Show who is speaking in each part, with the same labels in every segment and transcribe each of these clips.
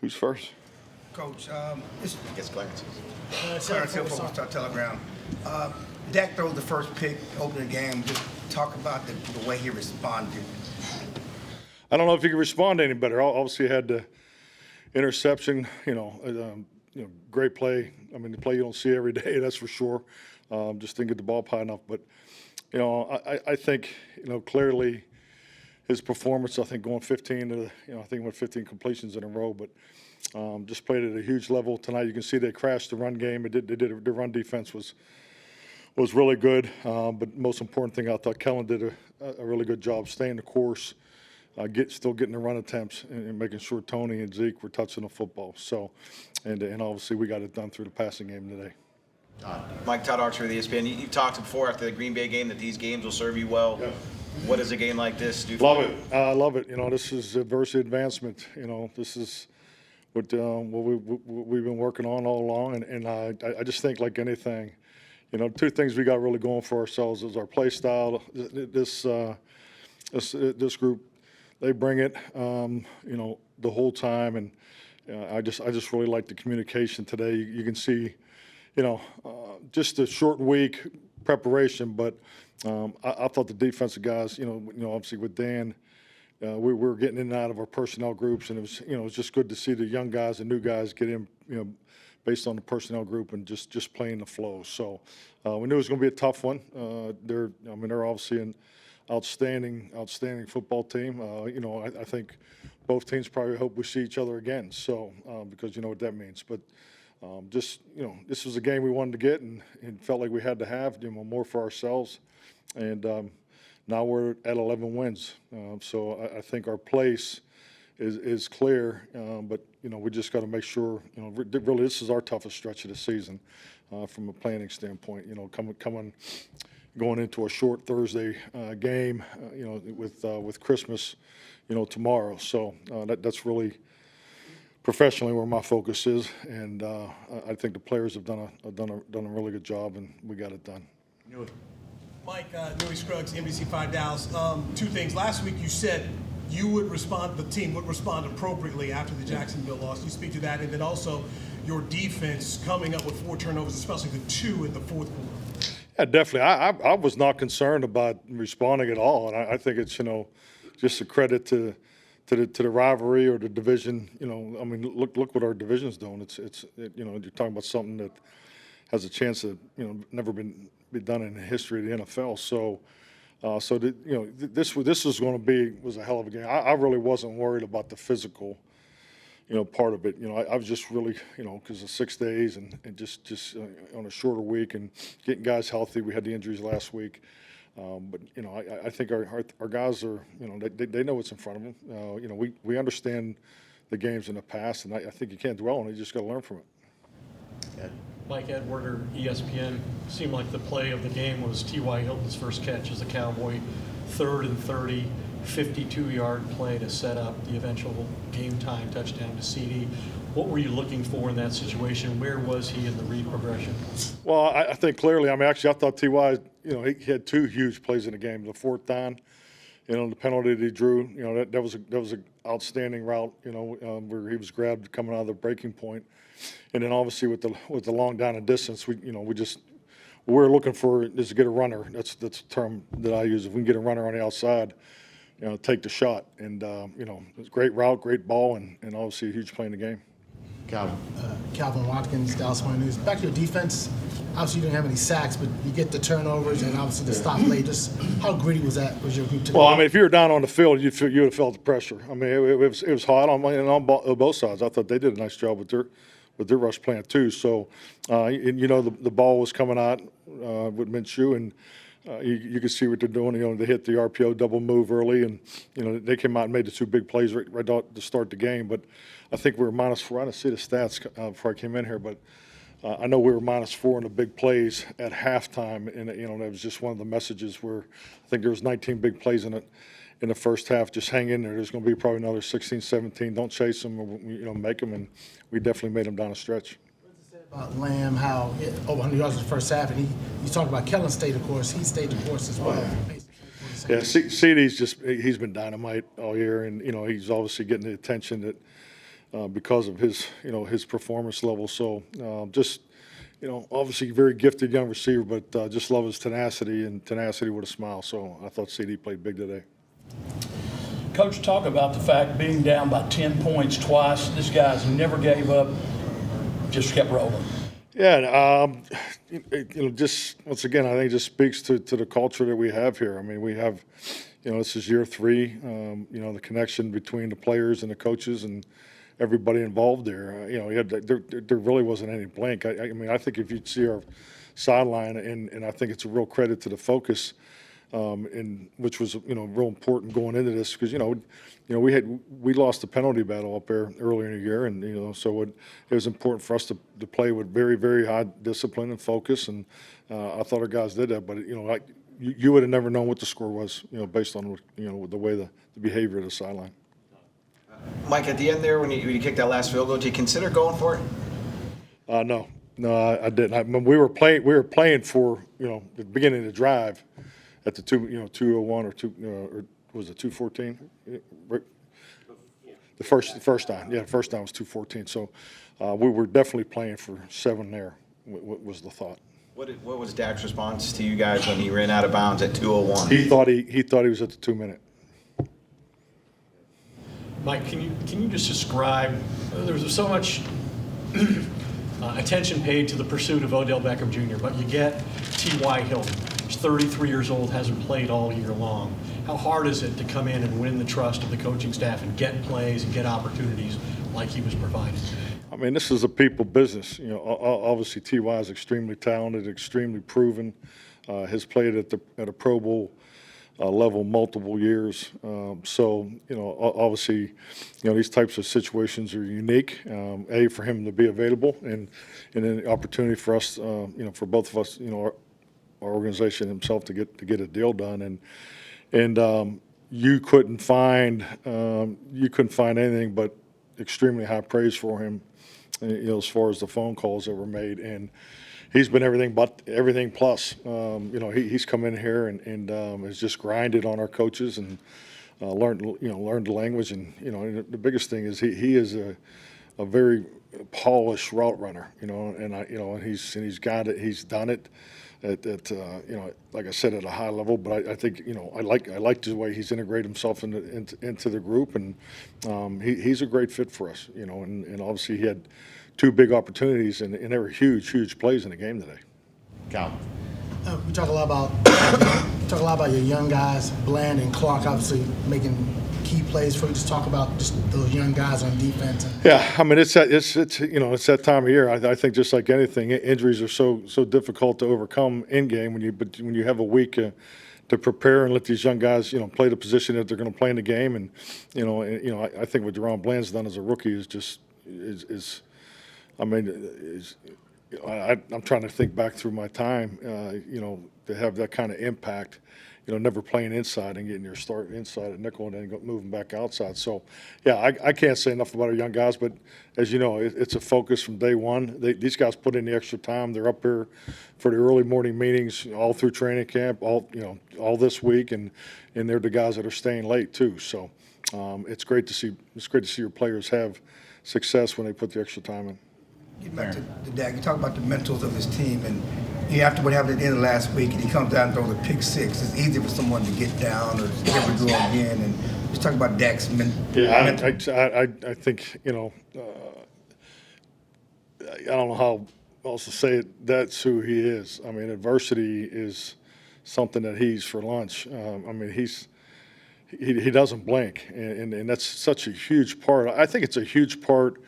Speaker 1: Who's first?
Speaker 2: Coach, this
Speaker 3: Gets Clarence.
Speaker 2: Clarence Hill from Star Telegram. Dak throws the first pick, opening the game. Just talk about the way he responded.
Speaker 1: I don't know if he could respond any better. Obviously, had the interception. Great play. I mean, the play you don't see every day, that's for sure. Just didn't get the ball high enough. But I think clearly his performance. I think going 15 to I think went 15 completions in a row, but just played at a huge level tonight. You can see they crashed the run game. The run defense was really good. But most important thing, I thought Kellen did a really good job staying the course. Still getting the run attempts and making sure Tony and Zeke were touching the football. So, and obviously we got it done through the passing game today.
Speaker 3: Mike Todd Archer of the ESPN. You've talked before after the Green Bay game that these games will serve you well. Yeah. What does a game like this do for you?
Speaker 1: Love it. I love it. This is adversity advancement. This is what we've been working on all along. And I just think like anything, two things we got really going for ourselves is our play style. This group, they bring it, the whole time, and I just really like the communication today. You can see, just a short week preparation, but I thought the defensive guys, obviously with Dan, we were getting in and out of our personnel groups, and it was just good to see the young guys and new guys get in, based on the personnel group and just playing the flow. So we knew it was going to be a tough one. They're obviously an outstanding football team. I think both teams probably hope we see each other again. So because you know what that means. But this was a game we wanted to get and felt like we had to have more for ourselves. And now we're at 11 wins. So I think our place is clear. But we just got to make sure. Really, this is our toughest stretch of the season from a planning standpoint. Going into a short Thursday game, with Christmas, tomorrow. So that's really professionally where my focus is, and I think the players have done a really good job, and we got it done.
Speaker 4: Mike, Newy Scruggs, NBC5 Dallas. Two things. Last week you said the team would respond appropriately after the Jacksonville loss. You speak to that, and then also your defense coming up with 4 turnovers, especially the 2 in the fourth quarter.
Speaker 1: Yeah, definitely. I was not concerned about responding at all, and I think it's just a credit to the rivalry or the division. Look what our division's doing. You're talking about something that has a chance to never be done in the history of the NFL. So this was a hell of a game. I really wasn't worried about the physical part of it. I was just really, because of 6 days and just on a shorter week and getting guys healthy. We had the injuries last week. But I think our guys are, they know what's in front of them. We understand the games in the past, and I think you can't dwell on it. You just got to learn from it.
Speaker 3: Yeah.
Speaker 5: Mike Edwarder, ESPN. Seemed like the play of the game was T.Y. Hilton's first catch as a Cowboy, 3rd and 30, 52-yard play to set up the eventual game-time touchdown to CD. What were you looking for in that situation? Where was he in the read progression?
Speaker 1: Well, I think clearly. I thought T.Y. He had 2 huge plays in the game. The 4th down, the penalty that he drew. That was an outstanding route. Where he was grabbed coming out of the breaking point, and then obviously with the long down and distance, we're looking for is to get a runner. That's the term that I use. If we can get a runner on the outside, take the shot. And it was a great route, great ball, and obviously a huge play in the game.
Speaker 6: Calvin Watkins, Dallas Morning News. Back to your defense. Obviously, you didn't have any sacks, but you get the turnovers and obviously the stop play. Just how gritty was your group today?
Speaker 1: Well, if you were down on the field, you would have felt the pressure. It was hot on both sides. I thought they did a nice job with their rush plan too. So, the ball was coming out with Minshew, and you could see what they're doing. They hit the RPO double move early, and they came out and made the 2 big plays right out to start the game. But I think we were -4. I didn't see the stats before I came in here, but I know we were -4 in the big plays at halftime, and that was just one of the messages where I think there was 19 big plays in the first half. Just hang in there. There's going to be probably another 16, 17. Don't chase them, or make them, and we definitely made them down a stretch.
Speaker 6: About Lamb, how over 100 yards in the first half, and you talked about Kellen stayed the course. He stayed the course as well.
Speaker 1: Yeah, CD's he's been dynamite all year, and he's obviously getting the attention that because of his, his performance level. So just, obviously very gifted young receiver, but just love his tenacity and tenacity with a smile. So I thought CD played big today.
Speaker 7: Coach, talk about the fact being down by 10 points twice. This guy's never gave up, just kept rolling.
Speaker 1: Yeah, just once again, I think it just speaks to the culture that we have here. I mean, we have, this is year 3. The connection between the players and the coaches and everybody involved there. There really wasn't any blank. I mean, I think if you'd see our sideline, and I think it's a real credit to the focus, which was real important going into this, because we lost the penalty battle up there earlier in the year, and so it was important for us to play with very, very high discipline and focus, and I thought our guys did that. But you would have never known what the score was, based on the way the behavior of the sideline.
Speaker 3: Mike, at the end there, when you kicked that last field goal, did you consider going for it?
Speaker 1: No, I didn't. We were playing for the beginning of the drive at the 2:01 or was it 2:14? The first down, first down was 2:14. So we were definitely playing for 7 there. Was the thought.
Speaker 3: What was Dak's response to you guys when he ran out of bounds at 2:01?
Speaker 1: He thought he was at the 2-minute.
Speaker 5: Mike, can you just describe? There's so much attention paid to the pursuit of Odell Beckham Jr., but you get T.Y. Hilton. He's 33 years old, hasn't played all year long. How hard is it to come in and win the trust of the coaching staff and get plays and get opportunities like he was provided?
Speaker 1: I mean, this is a people business. Obviously T.Y. is extremely talented, extremely proven. Has played at a Pro Bowl level multiple years. So, obviously, these types of situations are unique. For him to be available, and then the opportunity for us, for both of us, our organization himself to get a deal done. And you couldn't find anything but extremely high praise for him, as far as the phone calls that were made. And he's been everything plus. He's come in here and has just grinded on our coaches and learned the language. And the biggest thing is he is a very polished route runner. And he's got it. He's done it at like I said, at a high level. But I think I like the way he's integrated himself into the group, and he's a great fit for us. And obviously he had 2 big opportunities, and they were huge plays in the game today.
Speaker 3: Cal.
Speaker 6: We talk a lot about your young guys, Bland and Clark, obviously making key plays for you. Just talk about just those young guys on defense.
Speaker 1: Yeah, I mean it's that time of year. I think just like anything, injuries are so difficult to overcome in game when you have a week to prepare and let these young guys play the position that they're going to play in the game. And I think what Deron Bland's done as a rookie is I'm trying to think back through my time, to have that kind of impact, never playing inside and getting your start inside at nickel and then moving back outside. So, yeah, I can't say enough about our young guys, but as you know, it's a focus from day one. These guys put in the extra time. They're up here for the early morning meetings all through training camp, all this week, and they're the guys that are staying late too. So, it's great to see your players have success when they put the extra time in.
Speaker 2: Getting back to Dak, you talk about the mentals of his team, and after what happened at the end of last week, and he comes down and throws a pick 6. It's easy for someone to get down or to never go again. And just talk about Dak's mental.
Speaker 1: Yeah, I think I don't know how else to say it. That's who he is. I mean, adversity is something that he's for lunch. I mean, he doesn't blink, and that's such a huge part. I think it's a huge part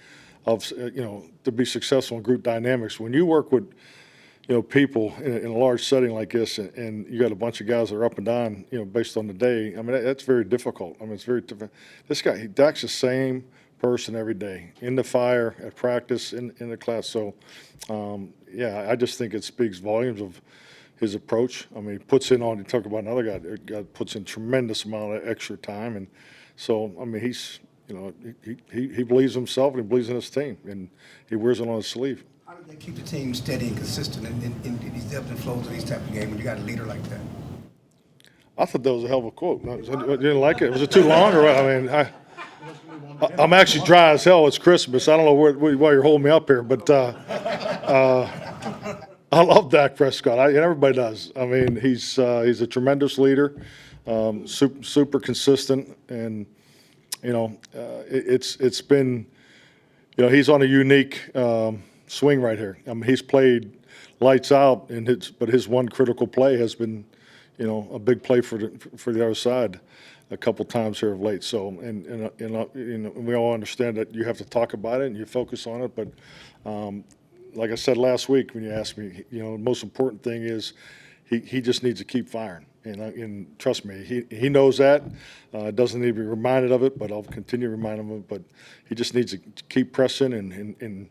Speaker 1: of to be successful in group dynamics. When you work with people in a large setting like this, and you got a bunch of guys that are up and down, based on the day. I mean, that's very difficult. I mean, it's very different. This guy, Dak's the same person every day, in the fire, at practice, in the class. So, I just think it speaks volumes of his approach. I mean, he puts in on. You talk about another guy that puts in tremendous amount of extra time, and so I mean, he's. He believes in himself and he believes in his team, and he wears it on his sleeve.
Speaker 2: How do they keep the team steady and consistent in these ebbs and flows of these type of games when you got a leader like that?
Speaker 1: I thought that was a hell of a quote. You didn't like it? Was it too long or what? I mean, I'm actually dry as hell. It's Christmas. I don't know why you're holding me up here, but I love Dak Prescott. And everybody does. I mean, he's a tremendous leader, super consistent, and it's been, he's on a unique swing right here. I mean, he's played lights out, but his one critical play has been, a big play for the other side a couple times here of late. So, and we all understand that you have to talk about it and you focus on it. But like I said last week when you asked me, the most important thing is he just needs to keep firing. And trust me, he knows that. Doesn't need to be reminded of it, but I'll continue to remind him of it. But he just needs to keep pressing, and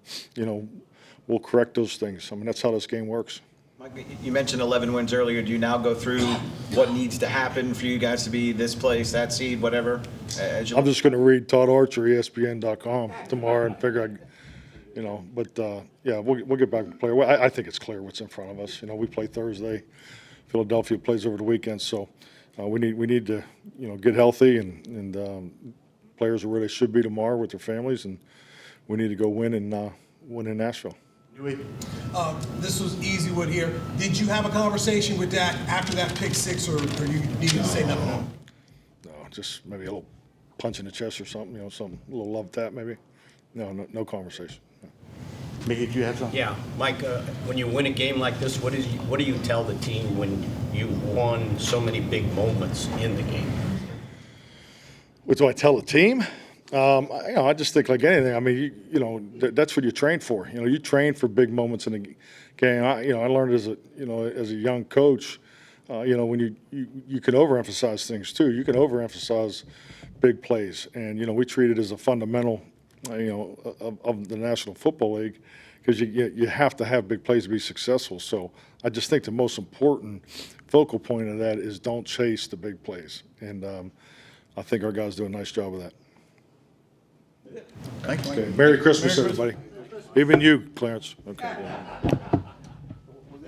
Speaker 1: we'll correct those things. I mean, that's how this game works.
Speaker 3: Mike, you mentioned 11 wins earlier. Do you now go through what needs to happen for you guys to be this place, that seed, whatever?
Speaker 1: I'm just going to read Todd Archer, ESPN.com tomorrow and figure yeah, we'll get back to play. I think it's clear what's in front of us. We play Thursday. Philadelphia plays over the weekend, so we need to get healthy and players are where they should be tomorrow with their families, and we need to go win in Nashville.
Speaker 4: This was Easywood here. Did you have a conversation with Dak after that pick six, or you needed to say nothing?
Speaker 1: No, just maybe a little punch in the chest or something. A little love tap maybe. No conversation.
Speaker 8: Mickey, do you have something?
Speaker 9: Yeah, Mike, when you win a game like this, what do you tell the team when you won so many big moments in the game?
Speaker 1: What do I tell the team? I just think like anything. I mean, that's what you train for. You train for big moments in the game. I learned as a young coach, when you can overemphasize things too. You can overemphasize big plays, and we treat it as a fundamental, of the National Football League, because you have to have big plays to be successful. So I just think the most important focal point of that is don't chase the big plays, and I think our guys do a nice job of that.
Speaker 8: Thank you.
Speaker 1: Okay. Merry Christmas, everybody. Even you, Clarence. Okay.